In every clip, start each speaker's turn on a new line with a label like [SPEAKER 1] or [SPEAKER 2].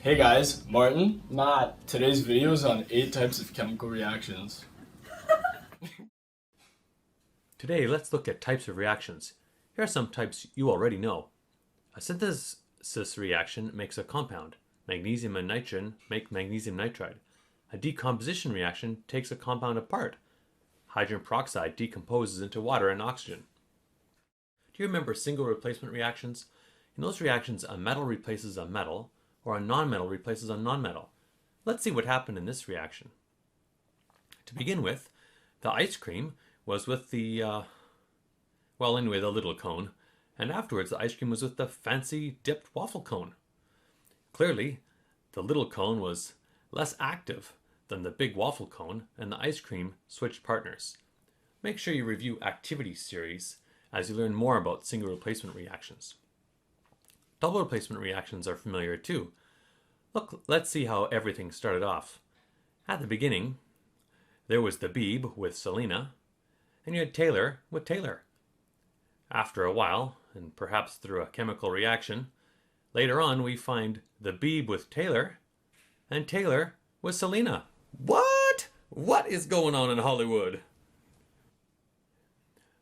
[SPEAKER 1] Hey guys, Martin.
[SPEAKER 2] Matt.
[SPEAKER 1] Today's video is on 8 types of chemical reactions.
[SPEAKER 3] Today, let's look at types of reactions. Here are some types you already know. A synthesis reaction makes a compound. Magnesium and nitrogen make magnesium nitride. A decomposition reaction takes a compound apart. Hydrogen peroxide decomposes into water and oxygen. Do you remember single replacement reactions? In those reactions, a metal replaces a metal, or a non-metal replaces a non-metal. Let's see what happened in this reaction. To begin with, the ice cream was with the, the little cone, and afterwards the ice cream was with the fancy dipped waffle cone. Clearly, the little cone was less active than the big waffle cone, and the ice cream switched partners. Make sure you review activity series as you learn more about single replacement reactions. Double replacement reactions are familiar too. Look, let's see how everything started off. At the beginning, there was the Beeb with Selena, and you had Taylor with Taylor. After a while, and perhaps through a chemical reaction, later on we find the Beeb with Taylor, and Taylor with Selena. What? What is going on in Hollywood?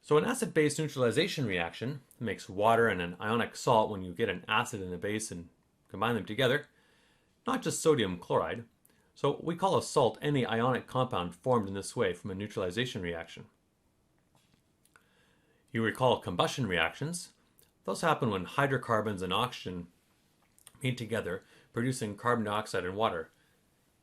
[SPEAKER 3] So an acid-base neutralization reaction makes water and an ionic salt when you get an acid and a base and combine them together, not just sodium chloride. So we call a salt any ionic compound formed in this way from a neutralization reaction. You recall combustion reactions. Those happen when hydrocarbons and oxygen meet together, producing carbon dioxide and water.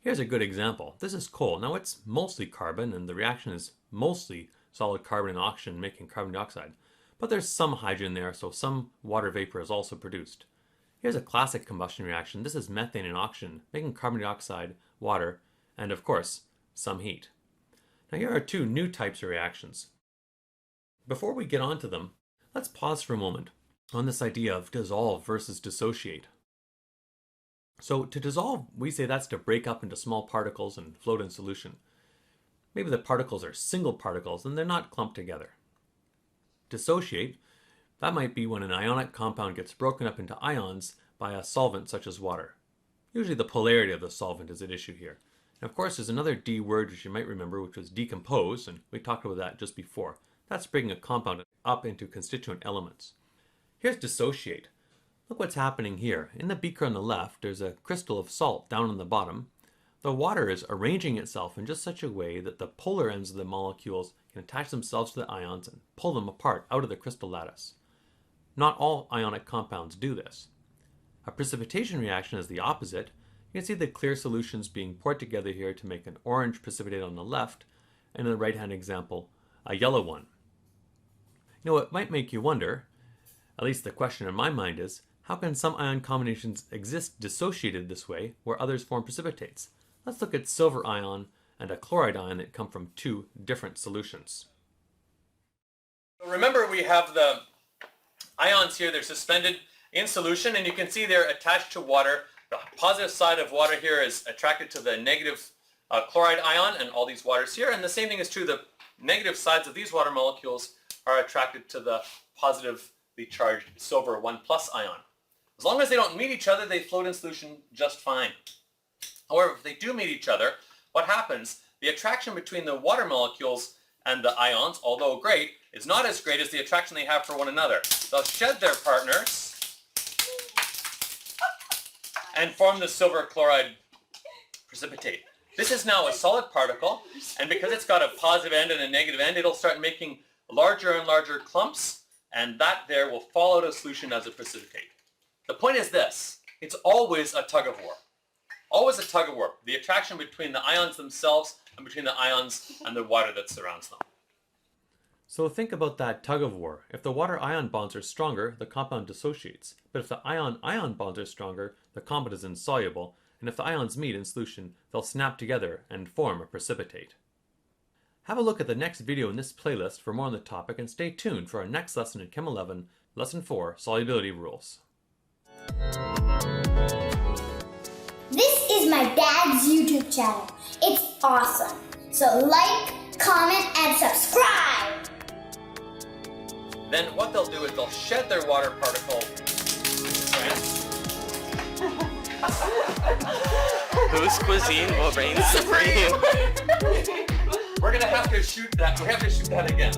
[SPEAKER 3] Here's a good example. This is coal. Now it's mostly carbon, and the reaction is mostly solid carbon and oxygen making carbon dioxide. But there's some hydrogen there, so some water vapor is also produced. Here's a classic combustion reaction. This is methane and oxygen making carbon dioxide, water, and of course, some heat. Now here are 2 new types of reactions. Before we get on to them, let's pause for a moment on this idea of dissolve versus dissociate. So to dissolve, we say that's to break up into small particles and float in solution. Maybe the particles are single particles and they're not clumped together. Dissociate, that might be when an ionic compound gets broken up into ions by a solvent such as water. Usually the polarity of the solvent is at issue here. And of course there's another D word which you might remember, which was decompose, and we talked about that just before. That's breaking a compound up into constituent elements. Here's dissociate. Look what's happening here. In the beaker on the left, there's a crystal of salt down on the bottom. The water is arranging itself in just such a way that the polar ends of the molecules can attach themselves to the ions and pull them apart out of the crystal lattice. Not all ionic compounds do this. A precipitation reaction is the opposite. You can see the clear solutions being poured together here to make an orange precipitate on the left, and in the right-hand example, a yellow one. You know, it might make you wonder, at least the question in my mind is, how can some ion combinations exist dissociated this way where others form precipitates? Let's look at silver ion and a chloride ion that come from 2 different solutions.
[SPEAKER 4] Remember, we have the ions here, they're suspended in solution, and you can see they're attached to water. The positive side of water here is attracted to the negative chloride ion and all these waters here, and the same thing is true. The negative sides of these water molecules are attracted to the positively charged silver 1+ ion. As long as they don't meet each other, they float in solution just fine. However, if they do meet each other, what happens? The attraction between the water molecules and the ions, although great, is not as great as the attraction they have for one another. They'll shed their partners and form the silver chloride precipitate. This is now a solid particle, and because it's got a positive end and a negative end, it'll start making larger and larger clumps, and that there will fall out of solution as a precipitate. The point is this: it's always a tug of war. Always a tug of war. The attraction between the ions themselves and between the ions and the water that surrounds them.
[SPEAKER 3] So think about that tug of war. If the water-ion bonds are stronger, the compound dissociates. But if the ion-ion bonds are stronger, the compound is insoluble. And if the ions meet in solution, they'll snap together and form a precipitate. Have a look at the next video in this playlist for more on the topic, and stay tuned for our next lesson in Chem 11, Lesson 4, Solubility Rules.
[SPEAKER 5] This is my dad's YouTube channel. It's awesome. So like, comment, and subscribe!
[SPEAKER 4] Then what they'll do is they'll shed their water particle.
[SPEAKER 2] Whose cuisine will reign supreme?
[SPEAKER 4] We're gonna have to shoot that. We have to shoot that again.